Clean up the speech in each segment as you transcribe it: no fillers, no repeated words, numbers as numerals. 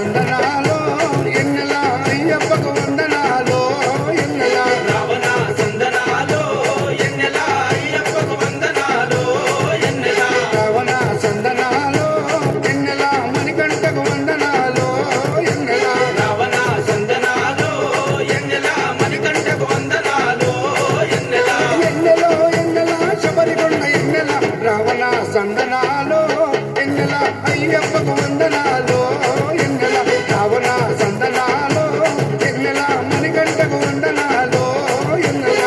సందనాలో ఎన్నెల అయ్యప్పకు వందనాలో ఎన్నెల రావణ సందనాలో ఎన్నెల అయ్యప్పకు వందనాలో ఎన్నెల రావణ సందనాలో ఎన్నెల మణికంఠకు వందనాలో ఎన్నెల రావణ సందనాలో ఎన్నెల మణికంఠకు వందనాలో ఎన్నెల ఎన్నెలో ఎన్నెల శబరికొండ ఎన్నెల రావణ సందనాలో ఎన్నెల అయ్యప్పకు వందనాలో ఎన్నెల రావణ సందనాలో ఎన్నెల మణికంఠకు వందనాలో ఎన్నెల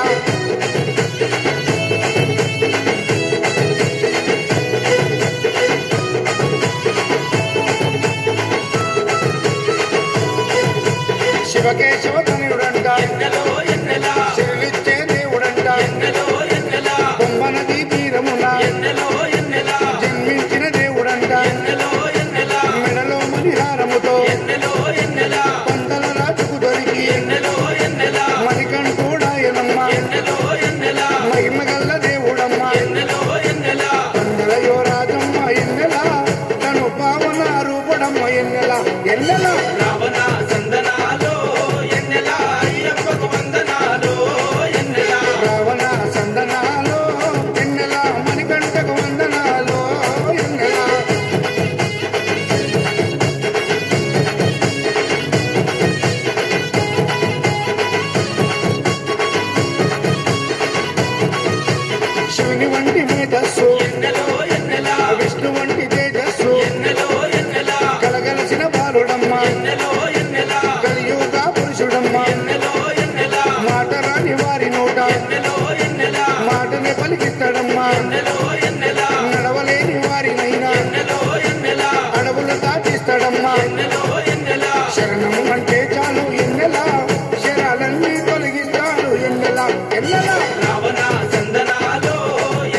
శివకేశవ తనయుడంట ఎన్నెలో ఎన్నెల శివులిచ్చే దేవుడంట ఎన్నెలో ఎన్నెల బొమ్మనది తీరమున ఎన్నెలో ఎన్నెల జన్మించిన దేవుడంట ఎన్నెలో ఎన్నెల మెడలో మణిహారముతో ఎన్నెలో ఎన్నెల పందల రాజుకు దొరికి ఎన్నెలో ఎన్నెల మణికంఠుడాయనమ్మ ఎన్నెలో ఎన్నెల మహిమగల్ల దేవుడమ్మ ఎన్నెలో ఎన్నెల పందల యువరాజమ్మ ఎన్నెల తను పావన రూపడమ్మ ఎన్నెల ఎన్నెల రావణ సందనాలో ఎన్నెల అయ్యప్పకు వందనాలో ఎన్నెల రావణ సందనాలో ఎన్నెల మణికంఠకు వందనాలో ఎన్నెల శివుని వంటి మేధస్సు ఎన్నెలో ఎన్నెల విష్ణు వంటి తేజస్సు ఎన్నెలో ఎన్నెల కలగలసిన బాలుడమ్మ ఎన్నెలో ఎన్నెల కలియుగ పురుషుడమ్మ ఎన్నెలో ఎన్నెల మాట రాని వారి నోట ఎన్నెలో ఎన్నెల మాటనే పలికిస్తాడమ్మా ఎన్నెలో ఎన్నెల నడవలేని వారినైనా ఎన్నెలో ఎన్నెల అడవులు దాటిస్తాడమ్మా ఎన్నెలో ఎన్నెల శరణము అంటే చాలు ఎన్నెల శరాలన్నీ తొలగిస్తాడు ఎన్నెల ఎన్నెల రావణ సందనాలో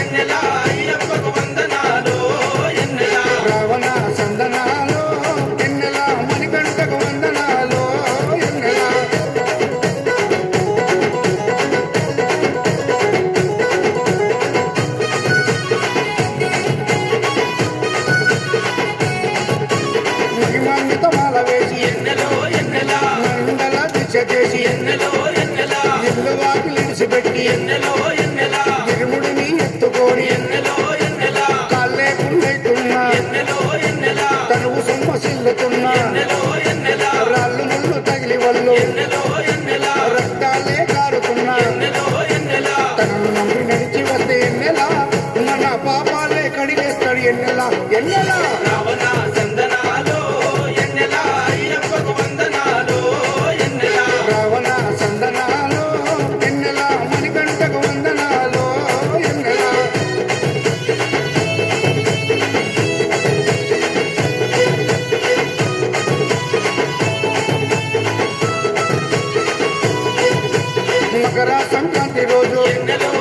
ఎన్నెల అయ్యప్పకు వందనాలో ఎన్నెల రావణ సందనాలో ఎన్నెల మణికంఠకు వందనాలో ఎన్నెల మహిమాన్విత మాల వేసి ఎన్నెలో ఎన్నెల మండల దిశ చేసి ఎన్నెలో ఎన్నెల ఇల్లు వాకిలి ఇడిసిపెట్టి ఎన్నెలో ఎన్నెల ఇరుముడిని ఎత్తుకొని ఎన్నెలో ఎన్నెల కాళ్ళే పుల్లైతున్నా ఎన్నెలో ఎన్నెల తనువు సొమ్మసిల్లుతున్నా ఎన్నెలో ఎన్నెల రాళ్ళు ముళ్ళు తగిలి వల్లు ఎన్నెలో ఎన్నెల రక్తాలే కారుతున్నా ఎన్నెలో ఎన్నెల తనను నమ్మి నడిచి వస్తే ఎన్నెల మన పాపాలే కడిగేస్తాడు ఎన్నెల ఎన్నెల రావణ సందనాలో ఎన్నెల అయ్యప్పకు వందనాలో ఎన్నెల రావణ సందనాలో ఎన్నెల మణికంఠకు వందనాలో ఎన్నెల మకర సంక్రాంతి రోజు ఎన్నెలో